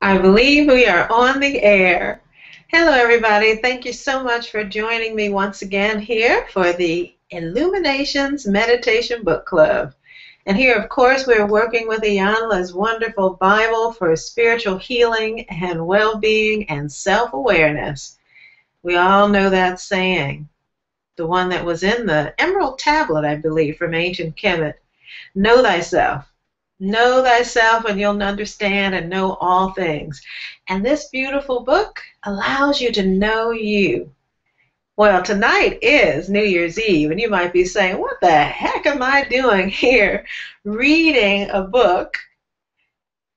I believe we are on the air. Hello, everybody. Thank you so much for joining me once again here for the Illuminations Meditation Book Club. And here, of course, we're working with Iyanla's wonderful Bible for spiritual healing and well-being and self-awareness. We all know that saying, the one that was in the Emerald Tablet, I believe, from ancient Kemet. Know thyself. Know thyself and you'll understand and know all things. And this beautiful book allows you to know you. Well, tonight is New Year's Eve, and you might be saying, what the heck am I doing here reading a book?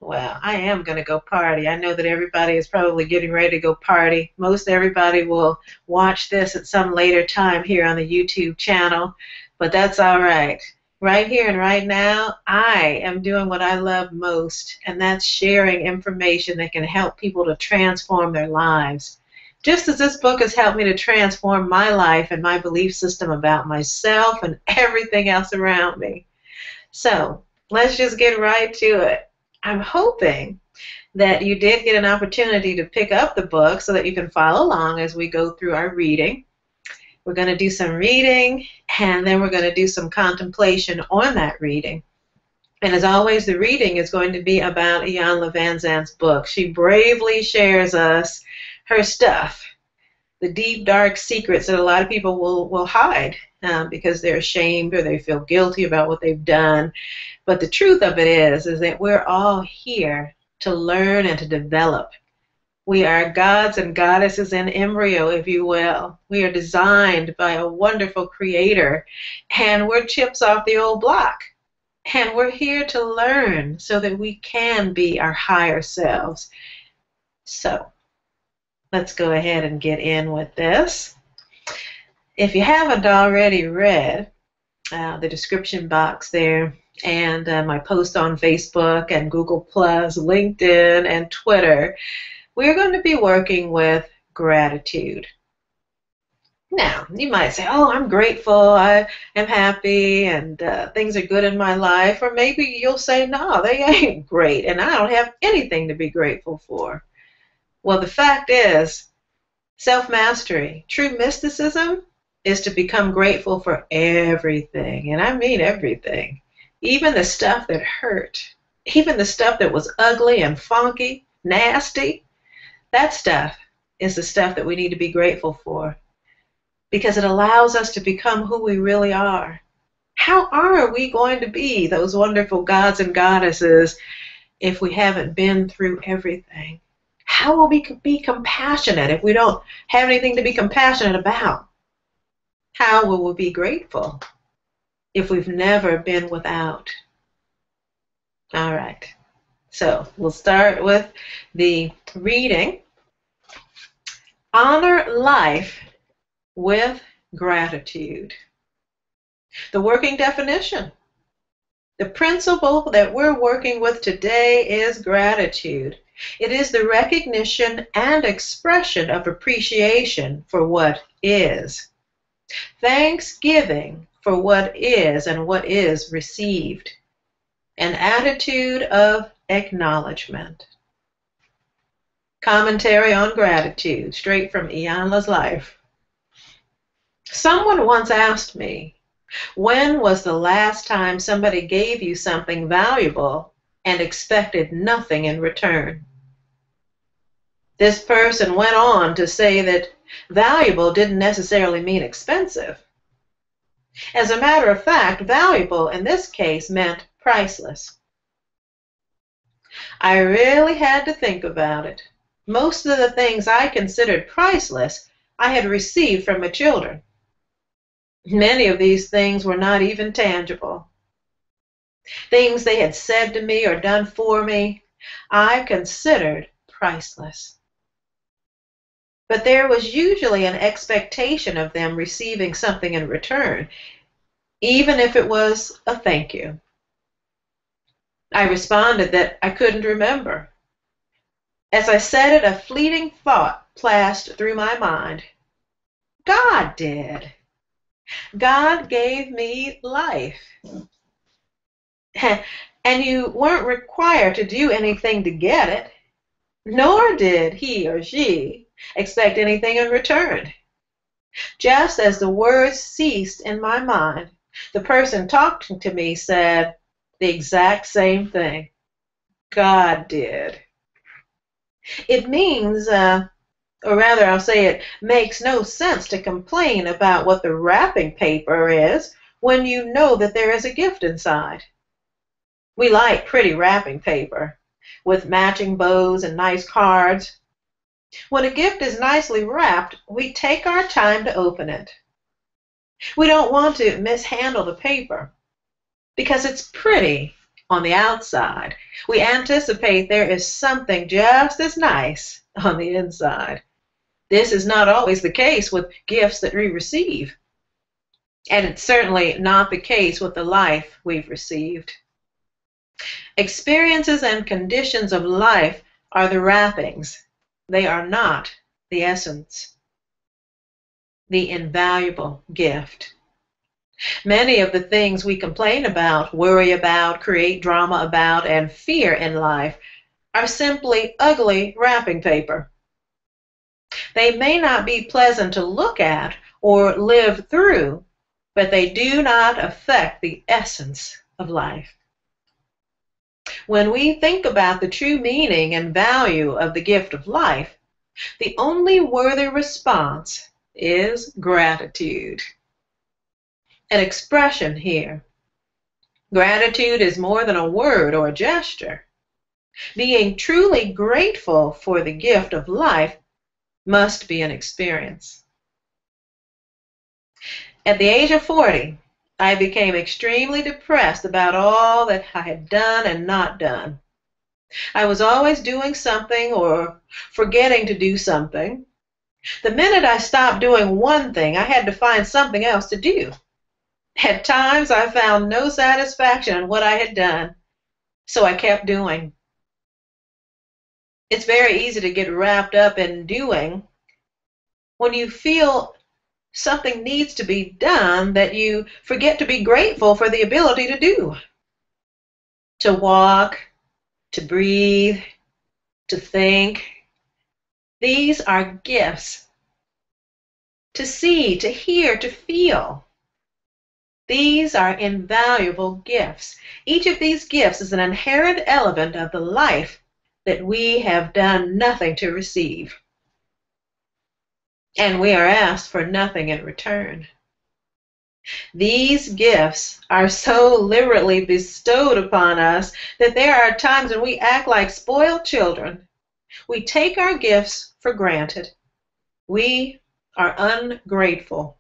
Well, I am going to go party. I know that everybody is probably getting ready to go party. Most everybody will watch this at some later time here on the YouTube channel, but that's all right. Right here and right now, I am doing what I love most, and that's sharing information that can help people to transform their lives. Just as this book has helped me to transform my life and my belief system about myself and everything else around me. So, let's just get right to it. I'm hoping that you did get an opportunity to pick up the book so that you can follow along as we go through our reading. We're going to do some reading, and then we're going to do some contemplation on that reading. And as always, the reading is going to be about Iyanla Vanzant's book. She bravely shares us her stuff, the deep, dark secrets that a lot of people will hide because they're ashamed or they feel guilty about what they've done. But the truth of it is that we're all here to learn and to develop. We are gods and goddesses in embryo, if you will. We are designed by a wonderful creator, and we're chips off the old block. And we're here to learn so that we can be our higher selves. So, let's go ahead and get in with this. If you haven't already read the description box there, and my post on Facebook and Google+, LinkedIn, and Twitter, we're going to be working with gratitude. Now, you might say, oh, I'm grateful, I am happy, and things are good in my life. Or maybe you'll say, no, they ain't great, and I don't have anything to be grateful for. Well, the fact is, self-mastery, true mysticism, is to become grateful for everything, and I mean everything. Even the stuff that hurt, even the stuff that was ugly and funky, nasty. That stuff is the stuff that we need to be grateful for because it allows us to become who we really are. How are we going to be those wonderful gods and goddesses if we haven't been through everything? How will we be compassionate if we don't have anything to be compassionate about? How will we be grateful if we've never been without? All right. So we'll start with the reading. Honor life with gratitude. The working definition. The principle that we're working with today is gratitude. It is the recognition and expression of appreciation for what is. Thanksgiving for what is and what is received. An attitude of acknowledgement. Commentary on gratitude, straight from Iyanla's life. Someone once asked me, when was the last time somebody gave you something valuable and expected nothing in return? This person went on to say that valuable didn't necessarily mean expensive. As a matter of fact, valuable in this case meant priceless. I really had to think about it. Most of the things I considered priceless I had received from my children. Many of these things were not even tangible. Things they had said to me or done for me, I considered priceless. But there was usually an expectation of them receiving something in return, even if it was a thank you. I responded that I couldn't remember. As I said it, a fleeting thought flashed through my mind. God did. God gave me life. And you weren't required to do anything to get it. nor did he or she expect anything in return. Just as the words ceased in my mind, the person talking to me said the exact same thing. God did. It means, or rather I'll say it makes no sense to complain about what the wrapping paper is when you know that there is a gift inside. We like pretty wrapping paper with matching bows and nice cards. When a gift is nicely wrapped, we take our time to open it. We don't want to mishandle the paper because it's pretty on the outside. We anticipate there is something just as nice on the inside. This is not always the case with gifts that we receive, and it's certainly not the case with the life we've received. Experiences and conditions of life are the wrappings. They are not the essence, the invaluable gift. Many of the things we complain about, worry about, create drama about, and fear in life are simply ugly wrapping paper. They may not be pleasant to look at or live through, but they do not affect the essence of life. When we think about the true meaning and value of the gift of life, the only worthy response is gratitude. An expression here. Gratitude is more than a word or a gesture. Being truly grateful for the gift of life must be an experience. At the age of 40, I became extremely depressed about all that I had done and not done. I was always doing something or forgetting to do something. The minute I stopped doing one thing, I had to find something else to do. At times, I found no satisfaction in what I had done, so I kept doing. It's very easy to get wrapped up in doing when you feel something needs to be done that you forget to be grateful for the ability to do. To walk, to breathe, to think. These are gifts. To see, to hear, to feel. These are invaluable gifts. Each of these gifts is an inherent element of the life that we have done nothing to receive. And we are asked for nothing in return. These gifts are so liberally bestowed upon us that there are times when we act like spoiled children. We take our gifts for granted. We are ungrateful.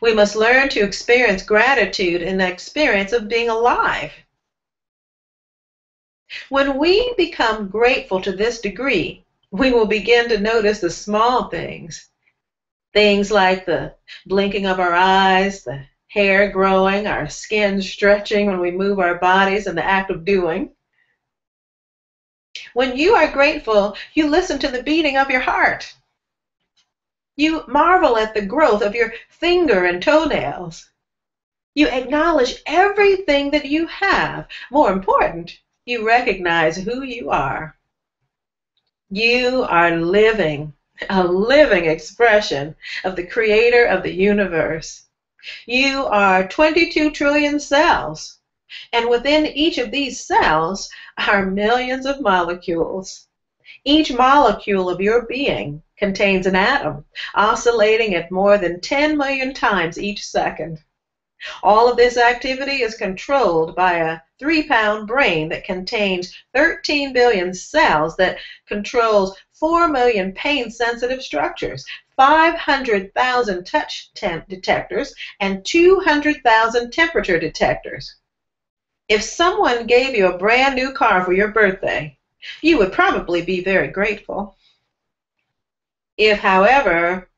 We must learn to experience gratitude in the experience of being alive. When we become grateful to this degree, we will begin to notice the small things. Things like the blinking of our eyes, the hair growing, our skin stretching when we move our bodies in the act of doing. When you are grateful, you listen to the beating of your heart. You marvel at the growth of your finger and toenails. You acknowledge everything that you have. More important, you recognize who you are. You are living, a living expression of the creator of the universe. You are 22 trillion cells, and within each of these cells are millions of molecules. Each molecule of your being contains an atom, oscillating at more than 10 million times each second. All of this activity is controlled by a 3-pound brain that contains 13 billion cells that controls 4 million pain-sensitive structures, 500,000 touch detectors, and 200,000 temperature detectors. If someone gave you a brand new car for your birthday, you would probably be very grateful. If, however,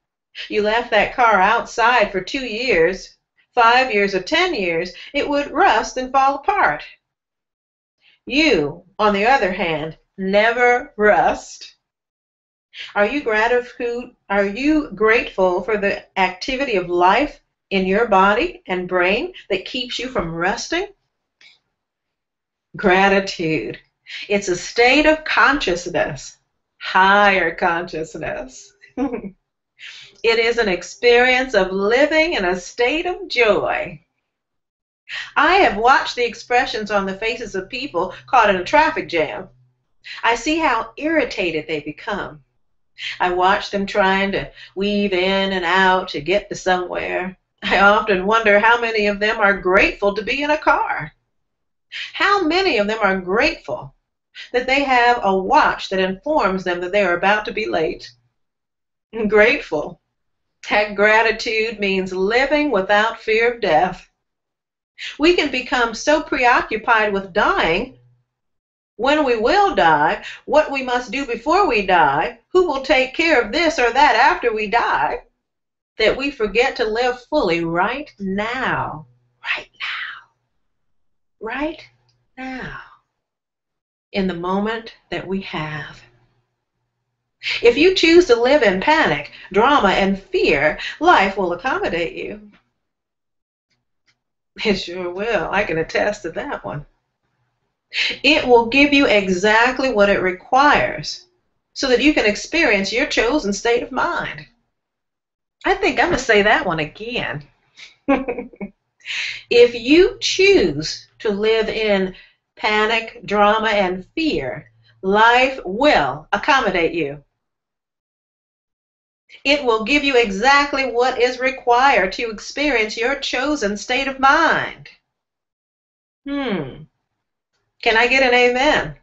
you left that car outside for 2 years, 5 years, or 10 years, it would rust and fall apart. You, on the other hand, never rust. Are you grateful for the activity of life in your body and brain that keeps you from rusting? Gratitude It's a state of consciousness, higher consciousness. It is an experience of living in a state of joy. I have watched the expressions on the faces of people caught in a traffic jam. I see how irritated they become. I watch them trying to weave in and out to get to somewhere. I often wonder how many of them are grateful to be in a car. How many of them are grateful that they have a watch that informs them that they are about to be late? Grateful. That gratitude means living without fear of death. We can become so preoccupied with dying, when we will die, what we must do before we die, who will take care of this or that after we die, that we forget to live fully right now. Right now. Right now. In the moment that we have. If you choose to live in panic, drama, and fear, life will accommodate you. It sure will. I can attest to that one. It will give you exactly what it requires so that you can experience your chosen state of mind. I think I'm going to say that one again. If you choose to live in panic, drama, and fear, life will accommodate you. It will give you exactly what is required to experience your chosen state of mind. Can I get an amen?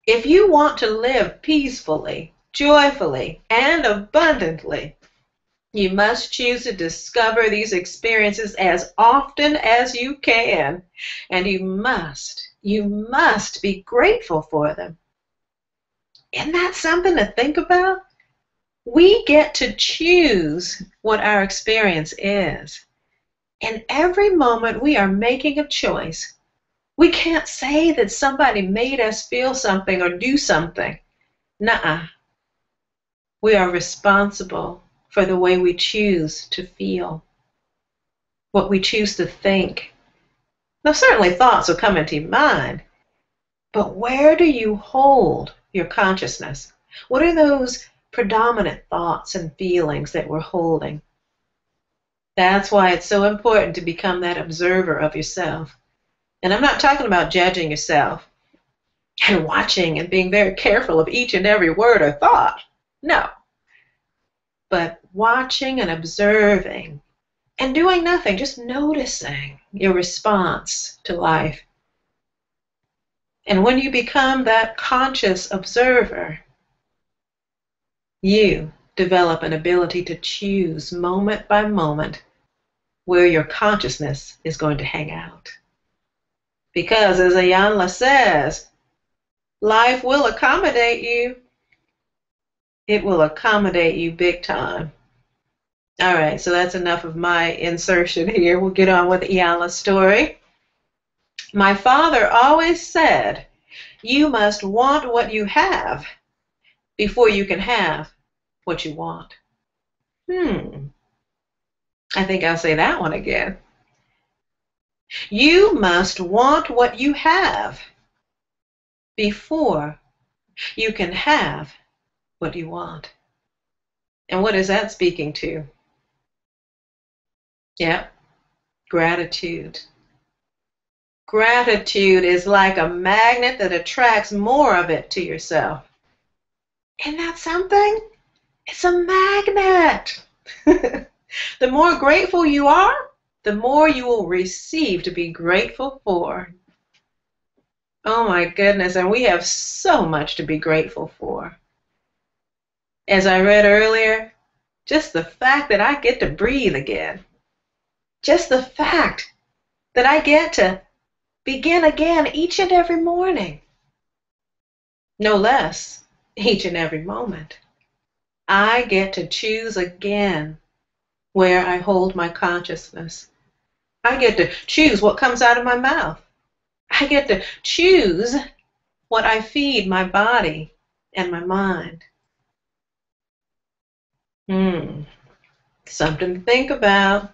If you want to live peacefully, joyfully, and abundantly, you must choose to discover these experiences as often as you can, and you must be grateful for them. Isn't that something to think about? We get to choose what our experience is. In every moment, we are making a choice. We can't say that somebody made us feel something or do something. Nuh-uh. We are responsible for the way we choose to feel, what we choose to think. Now, certainly thoughts will come into your mind, but where do you hold your consciousness? What are those predominant thoughts and feelings that we're holding? That's why it's so important to become that observer of yourself. And I'm not talking about judging yourself and watching and being very careful of each and every word or thought. No. But watching and observing and doing nothing, just noticing your response to life. And when you become that conscious observer, you develop an ability to choose moment by moment where your consciousness is going to hang out. Because as Iyanla says, life will accommodate you. It will accommodate you big time. All right, so that's enough of my insertion here. We'll get on with Iyanla's story. My father always said, you must want what you have before you can have what you want. I think I'll say that one again. You must want what you have before you can have what you want. And what is that speaking to? Yep, gratitude. Gratitude is like a magnet that attracts more of it to yourself. Isn't that something? It's a magnet. The more grateful you are, the more you will receive to be grateful for. Oh my goodness, and we have so much to be grateful for. As I read earlier, just the fact that I get to breathe again. Just the fact that I get to begin again each and every morning. No less, each and every moment. I get to choose again where I hold my consciousness. I get to choose what comes out of my mouth. I get to choose what I feed my body and my mind. Something to think about.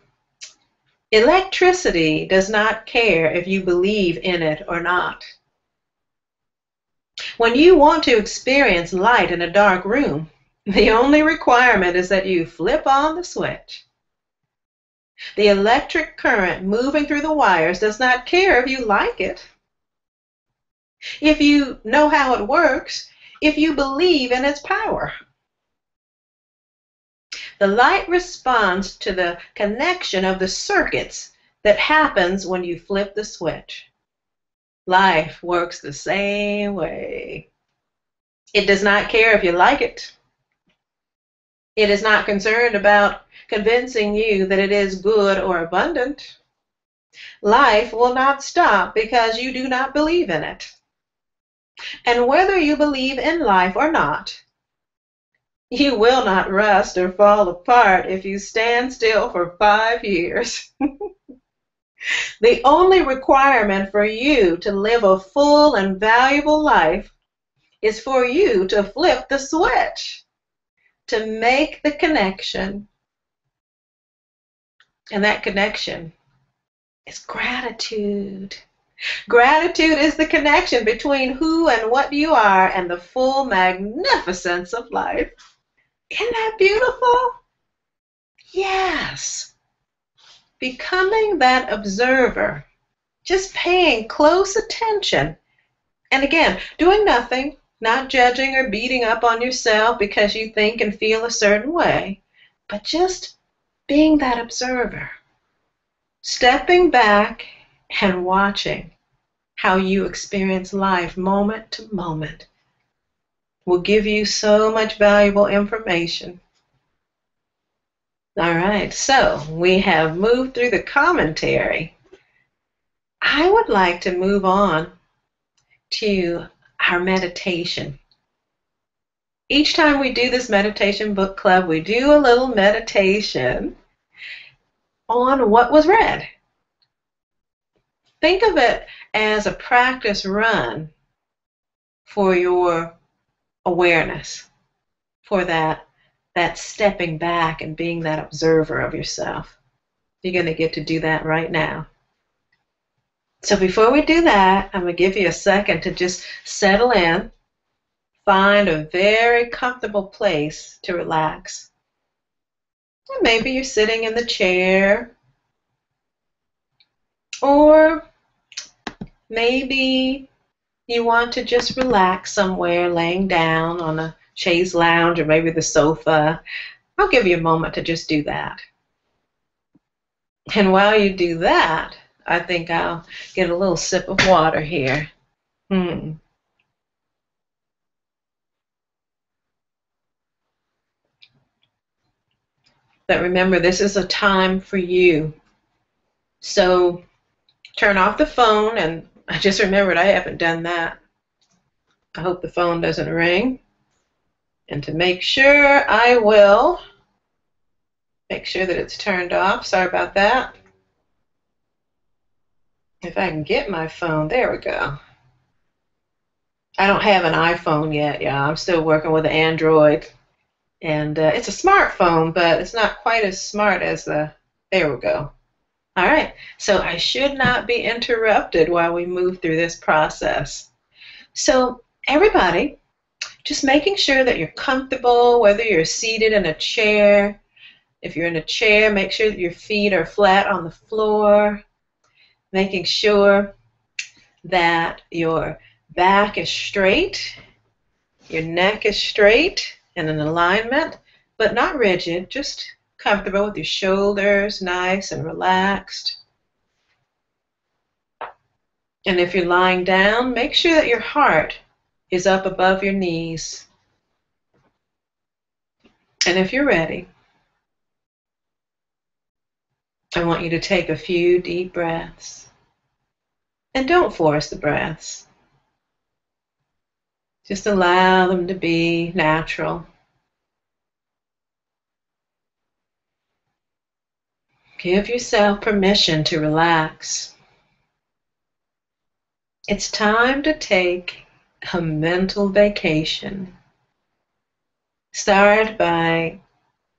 Electricity does not care if you believe in it or not. When you want to experience light in a dark room, the only requirement is that you flip on the switch. The electric current moving through the wires does not care if you like it, if you know how it works, if you believe in its power. The light responds to the connection of the circuits that happens when you flip the switch. Life works the same way. It does not care if you like it. It is not concerned about convincing you that it is good or abundant. Life will not stop because you do not believe in it. And whether you believe in life or not, you will not rust or fall apart if you stand still for 5 years. The only requirement for you to live a full and valuable life is for you to flip the switch, to make the connection. And that connection is gratitude. Gratitude is the connection between who and what you are and the full magnificence of life. Isn't that beautiful? Yes. Becoming that observer, just paying close attention. And again, doing nothing, not judging or beating up on yourself because you think and feel a certain way, but just being that observer. Stepping back and watching how you experience life moment to moment will give you so much valuable information. All right, so we have moved through the commentary. I would like to move on to our meditation. Each time we do this meditation book club, we do a little meditation on what was read. Think of it as a practice run for your awareness, for that stepping back and being that observer of yourself. You're going to get to do that right now. So before we do that, I'm going to give you a second to just settle in, find a very comfortable place to relax. And maybe you're sitting in the chair, or maybe you want to just relax somewhere, laying down on a chaise lounge or maybe the sofa. I'll give you a moment to just do that. And while you do that, I think I'll get a little sip of water here. But remember, this is a time for you. So turn off the phone, and I just remembered I haven't done that. I hope the phone doesn't ring. And to make sure, I will make sure that it's turned off. Sorry about that. If I can get my phone, there we go. I don't have an iPhone yet, y'all. I'm still working with an Android. And it's a smartphone, but it's not quite as smart as there we go. All right, so I should not be interrupted while we move through this process. So everybody, just making sure that you're comfortable, whether you're seated in a chair. If you're in a chair, make sure that your feet are flat on the floor, making sure that your back is straight, your neck is straight and in alignment, but not rigid, just comfortable with your shoulders nice and relaxed. And if you're lying down, make sure that your heart is up above your knees. And if you're ready, I want you to take a few deep breaths. And don't force the breaths. Just allow them to be natural. Give yourself permission to relax. It's time to take a mental vacation. Start by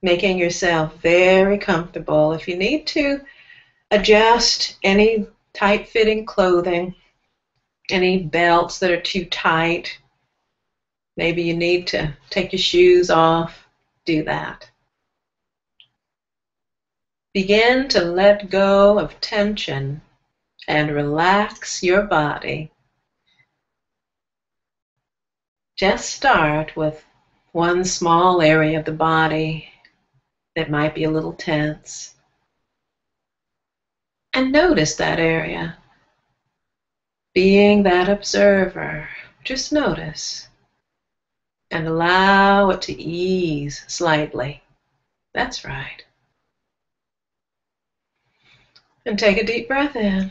making yourself very comfortable. If you need to adjust any tight-fitting clothing, any belts that are too tight. Maybe you need to take your shoes off. Do that. Begin to let go of tension and relax your body. Just start with one small area of the body that might be a little tense. And notice that area. Being that observer, just notice. And allow it to ease slightly. That's right. And take a deep breath in.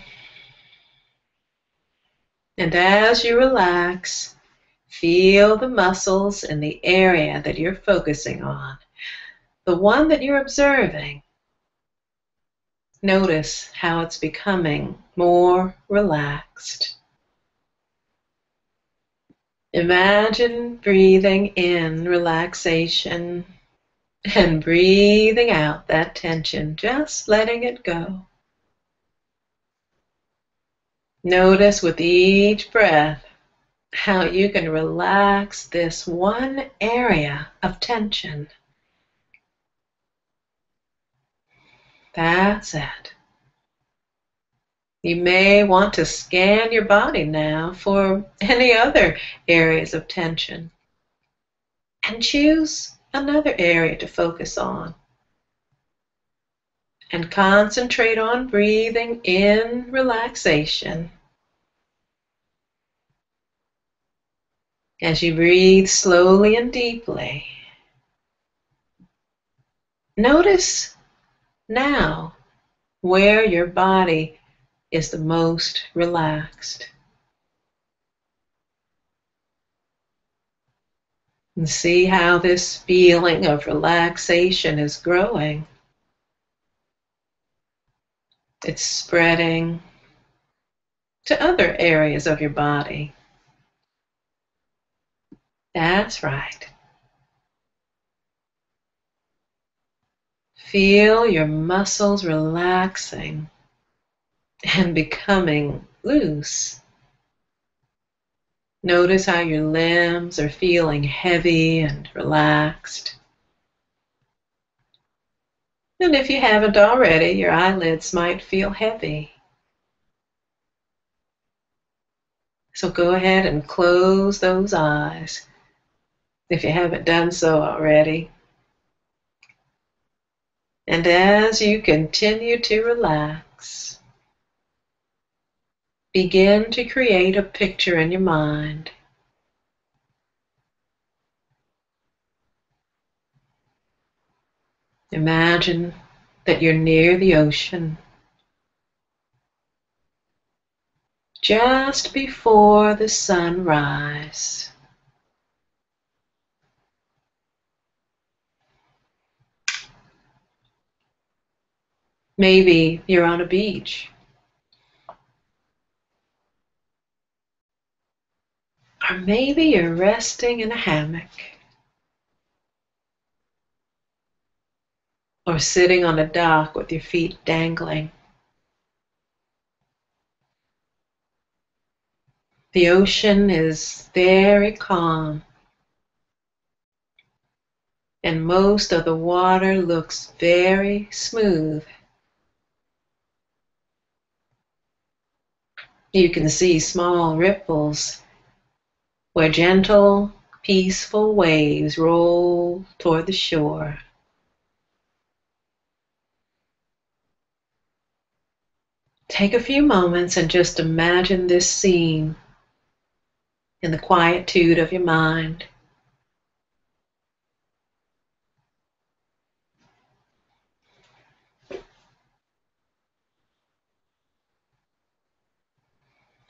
And as you relax, feel the muscles in the area that you're focusing on, the one that you're observing. Notice how it's becoming more relaxed. Imagine breathing in relaxation and breathing out that tension, just letting it go. Notice with each breath how you can relax this one area of tension. That's it. You may want to scan your body now for any other areas of tension and choose another area to focus on. And concentrate on breathing in relaxation. As you breathe slowly and deeply, notice now where your body is the most relaxed. And see how this feeling of relaxation is growing. It's spreading to other areas of your body. That's right. Feel your muscles relaxing and becoming loose. Notice how your limbs are feeling heavy and relaxed. And if you haven't already, your eyelids might feel heavy. So go ahead and close those eyes if you haven't done so already. And as you continue to relax, begin to create a picture in your mind. Imagine that you're near the ocean, just before the sunrise. Maybe you're on a beach. Or maybe you're resting in a hammock. Or sitting on a dock with your feet dangling. The ocean is very calm. And most of the water looks very smooth. You can see small ripples where gentle, peaceful waves roll toward the shore. Take a few moments and just imagine this scene in the quietude of your mind.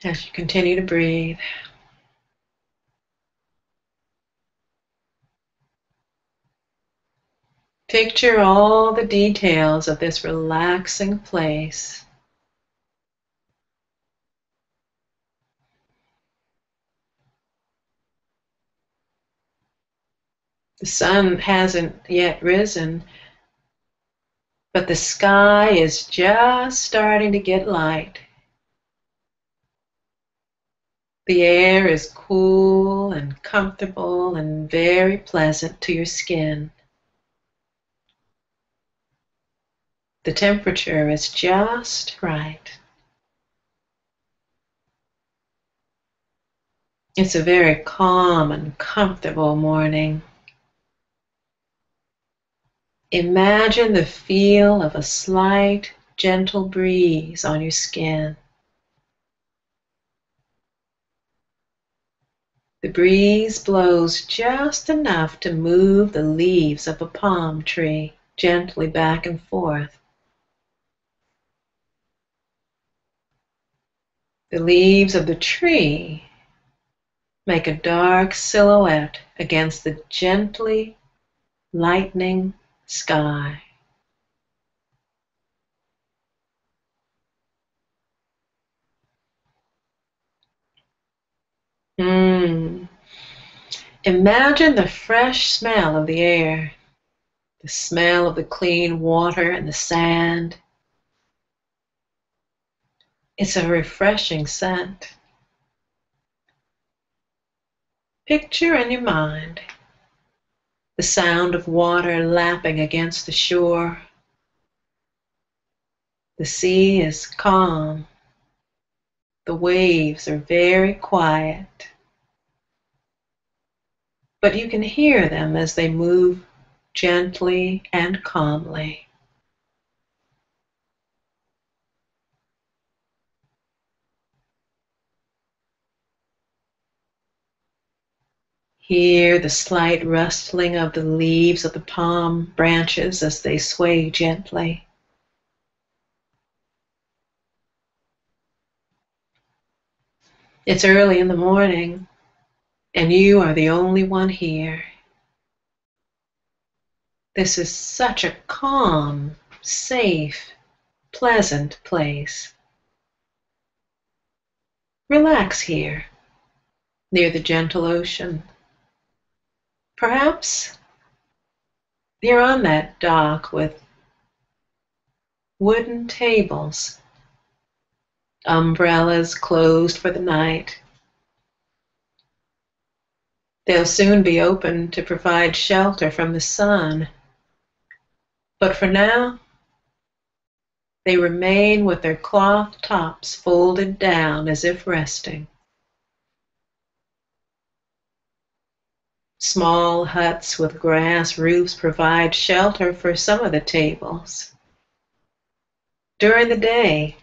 As you continue to breathe. Picture all the details of this relaxing place. The sun hasn't yet risen, But the sky is just starting to get light. The air is cool and comfortable and very pleasant to your skin. The temperature is just right. It's a very calm and comfortable morning. Imagine the feel of a slight, gentle breeze on your skin. The breeze blows just enough to move the leaves of a palm tree gently back and forth. The leaves of the tree make a dark silhouette against the gently lightening sky. Imagine the fresh smell of the air, the smell of the clean water and the sand. It's a refreshing scent. Picture in your mind the sound of water lapping against the shore. The sea is calm. The waves are very quiet. But you can hear them as they move gently and calmly. Hear the slight rustling of the leaves of the palm branches as they sway gently. It's early in the morning, and you are the only one here. This is such a calm, safe, pleasant place. Relax here, near the gentle ocean. Perhaps you're on that dock with wooden tables, umbrellas closed for the night. They'll soon be open to provide shelter from the sun. But for now, they remain with their cloth tops folded down as if resting. Small huts with grass roofs provide shelter for some of the tables. During the day,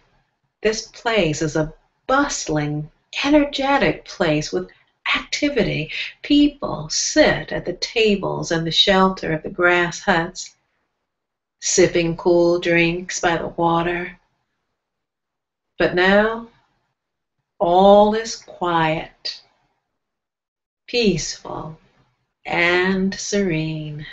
this place is a bustling, energetic place with activity. People sit at the tables and the shelter of the grass huts, sipping cool drinks by the water. But now, all is quiet, peaceful, and serene.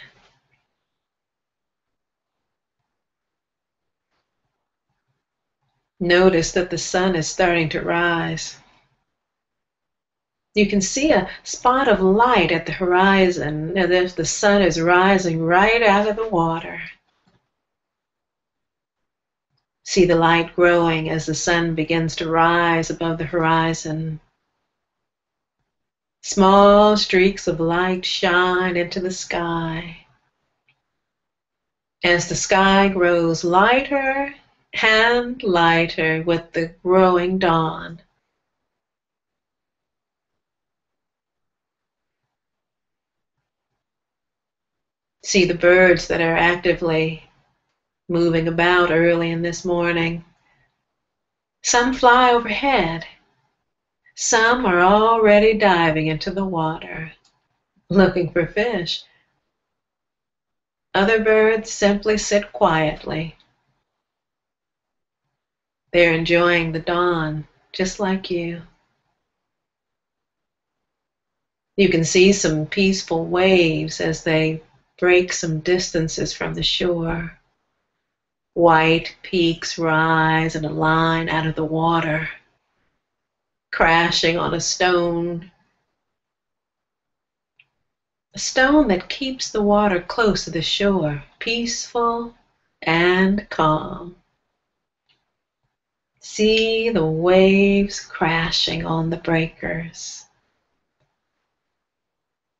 Notice that the sun is starting to rise. You can see a spot of light at the horizon, as if the sun is rising right out of the water. See the light growing as the sun begins to rise above the horizon. Small streaks of light shine into the sky. As the sky grows lighter and lighter with the growing dawn. See the birds that are actively moving about early in this morning. Some fly overhead. Some are already diving into the water, looking for fish. Other birds simply sit quietly. They're enjoying the dawn, just like you. You can see some peaceful waves as they break some distances from the shore. White peaks rise in a line out of the water, crashing on a stone that keeps the water close to the shore, peaceful and calm. See the waves crashing on the breakers.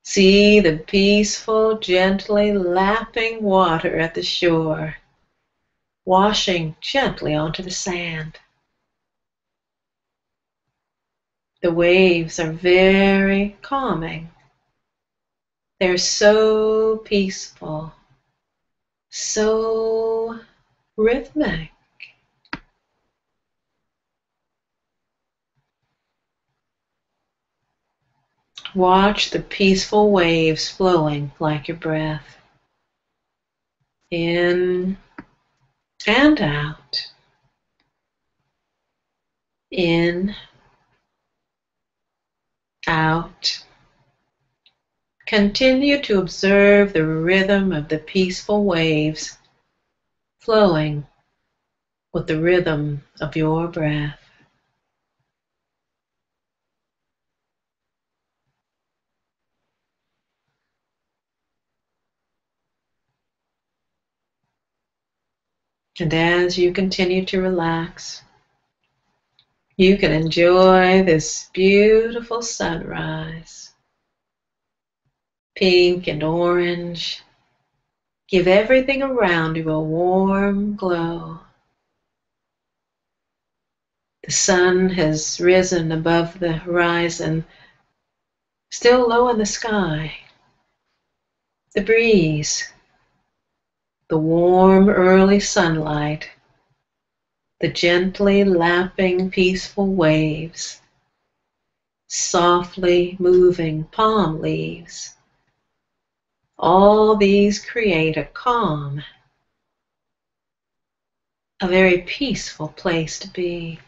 See the peaceful, gently lapping water at the shore, washing gently onto the sand. The waves are very calming. They're so peaceful, so rhythmic. Watch the peaceful waves flowing like your breath. In and out. In, out. Continue to observe the rhythm of the peaceful waves flowing with the rhythm of your breath. And as you continue to relax, you can enjoy this beautiful sunrise. Pink and orange. Give everything around you a warm glow. The sun has risen above the horizon, still low in the sky. The breeze, the warm early sunlight, the gently lapping peaceful waves, softly moving palm leaves. All these create a calm, a very peaceful place to be.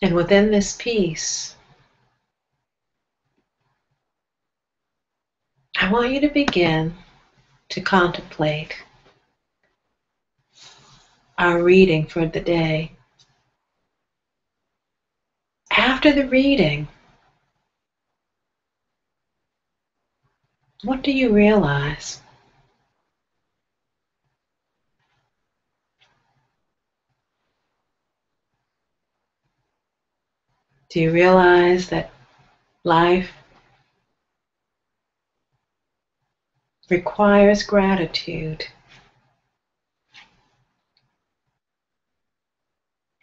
And within this peace, I want you to begin to contemplate our reading for the day. After the reading, what do you realize? Do you realize that life requires gratitude?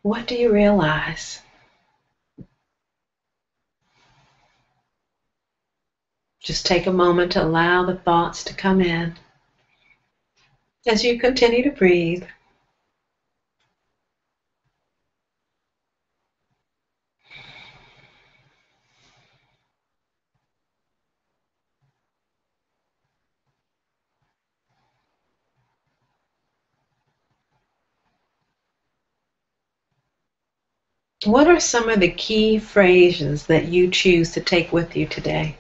What do you realize? Just take a moment to allow the thoughts to come in as you continue to breathe. What are some of the key phrases that you choose to take with you today?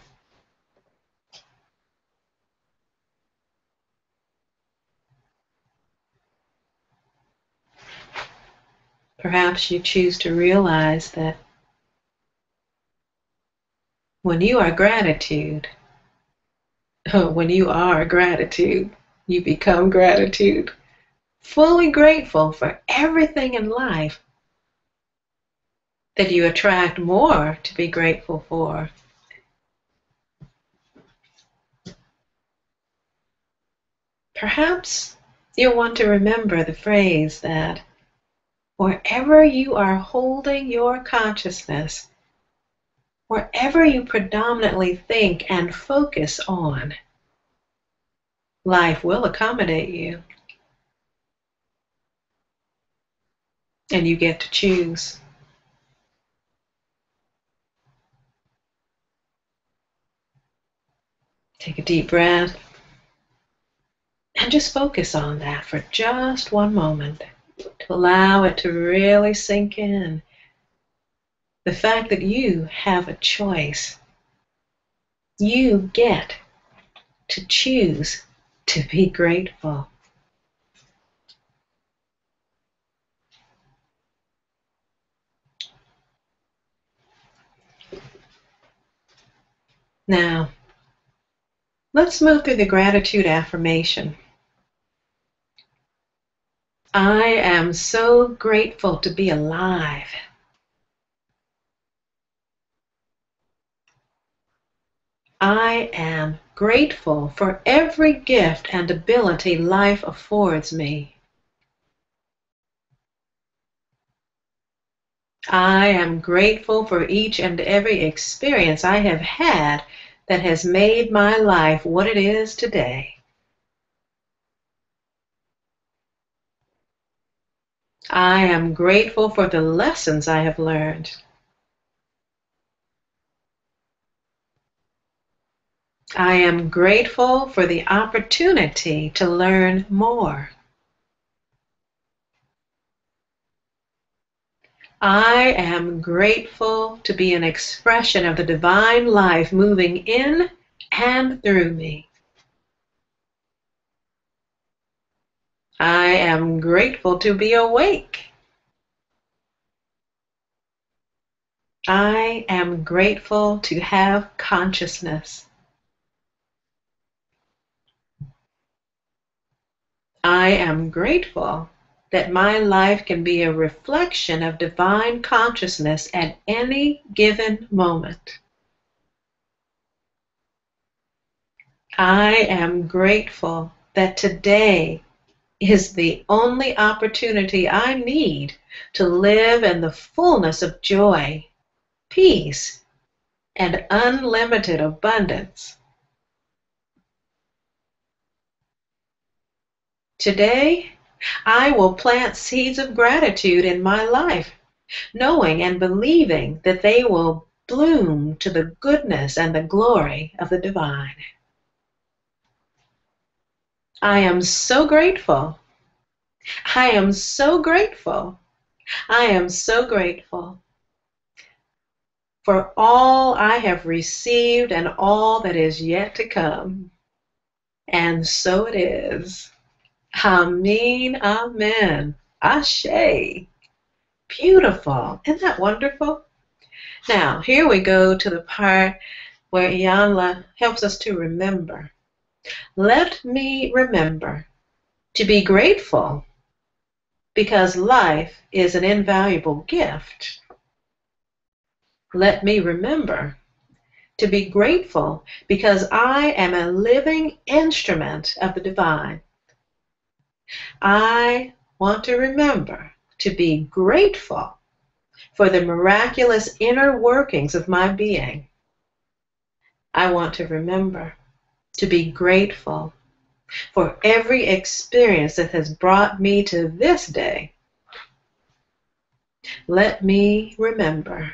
Perhaps you choose to realize that when you are gratitude, you become gratitude. Fully grateful for everything in life, that you attract more to be grateful for. Perhaps you'll want to remember the phrase that wherever you are holding your consciousness, wherever you predominantly think and focus on, life will accommodate you. And you get to choose. Take a deep breath and just focus on that for just one moment to allow it to really sink in. The fact that you have a choice. You get to choose to be grateful. Now, Let's move through the gratitude affirmation. I am so grateful to be alive. I am grateful for every gift and ability life affords me. I am grateful for each and every experience I have had that has made my life what it is today. I am grateful for the lessons I have learned. I am grateful for the opportunity to learn more. I am grateful to be an expression of the divine life moving in and through me. I am grateful to be awake. I am grateful to have consciousness. I am grateful that my life can be a reflection of divine consciousness at any given moment. I am grateful that today is the only opportunity I need to live in the fullness of joy, peace, and unlimited abundance. Today, I will plant seeds of gratitude in my life, knowing and believing that they will bloom to the goodness and the glory of the divine. I am so grateful. I am so grateful. I am so grateful for all I have received and all that is yet to come. And so it is. Amen, amen. Ashe. Beautiful. Isn't that wonderful? Now, here we go to the part where Iyanla helps us to remember. Let me remember to be grateful because life is an invaluable gift. Let me remember to be grateful because I am a living instrument of the divine. I want to remember to be grateful for the miraculous inner workings of my being. I want to remember to be grateful for every experience that has brought me to this day. Let me remember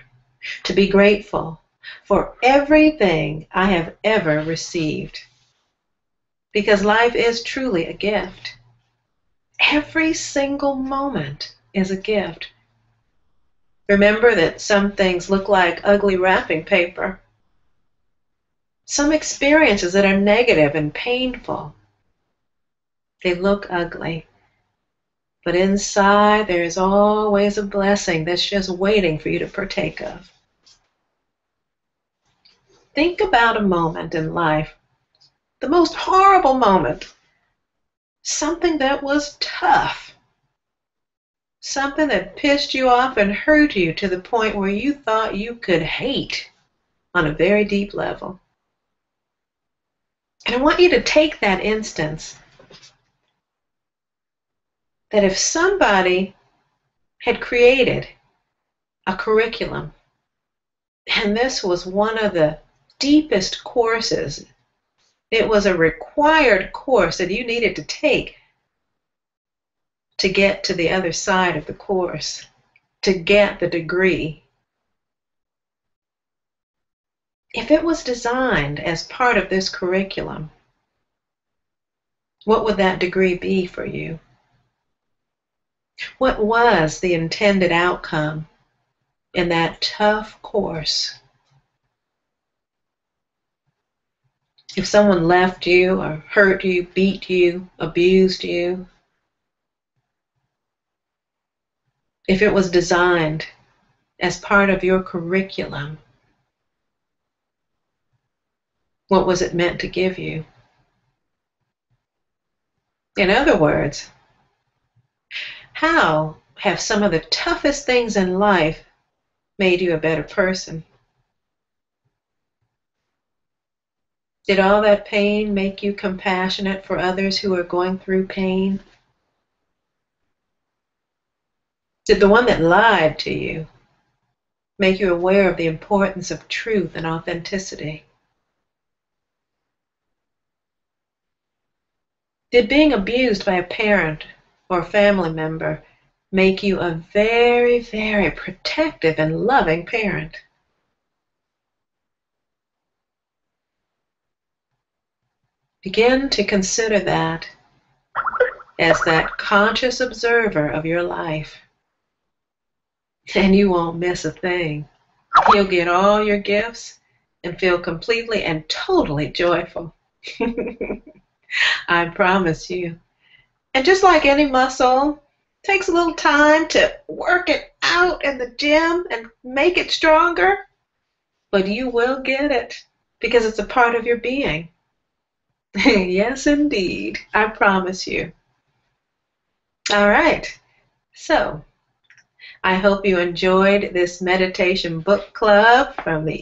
to be grateful for everything I have ever received, because life is truly a gift. Every single moment is a gift. Remember that some things look like ugly wrapping paper. Some experiences that are negative and painful, they look ugly. But inside, there is always a blessing that's just waiting for you to partake of. Think about a moment in life, the most horrible moment, something that was tough, something that pissed you off and hurt you to the point where you thought you could hate on a very deep level. And I want you to take that instance, that if somebody had created a curriculum, and this was one of the deepest courses, it was a required course that you needed to take to get to the other side of the course, to get the degree. If it was designed as part of this curriculum, what would that degree be for you? What was the intended outcome in that tough course? If someone left you or hurt you, beat you, abused you, if it was designed as part of your curriculum, what was it meant to give you? In other words, how have some of the toughest things in life made you a better person? Did all that pain make you compassionate for others who are going through pain? Did the one that lied to you make you aware of the importance of truth and authenticity? Did being abused by a parent or family member make you a very, very protective and loving parent? Begin to consider that as that conscious observer of your life, and you won't miss a thing. You'll get all your gifts and feel completely and totally joyful. I promise you. And just like any muscle, it takes a little time to work it out in the gym and make it stronger, but you will get it because it's a part of your being. Yes, indeed. I promise you. All right. So, I hope you enjoyed this meditation book club from the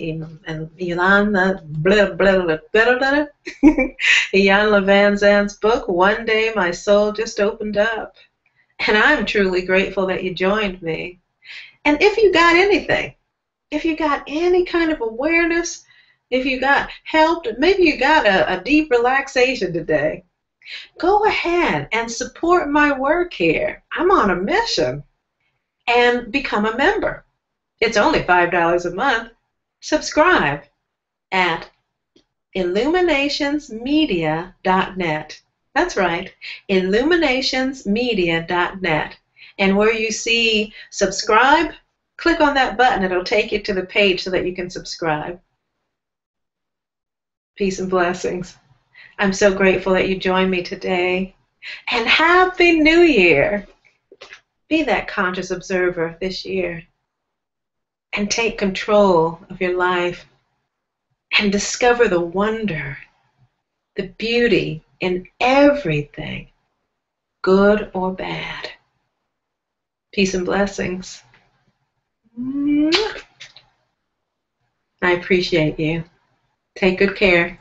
Iyanla Van Zandt's book, One Day My Soul Just Opened Up. And I'm truly grateful that you joined me. And if you got anything, if you got any kind of awareness, if you got helped, maybe you got a deep relaxation today, go ahead and support my work here. I'm on a mission. And become a member. It's only $5 a month. Subscribe at illuminationsmedia.net. That's right, illuminationsmedia.net. And where you see subscribe, click on that button. It'll take you to the page so that you can subscribe. Peace and blessings. I'm so grateful that you joined me today. And Happy New Year! Be that conscious observer this year and take control of your life and discover the wonder, the beauty in everything, good or bad. Peace and blessings. I appreciate you. Take good care.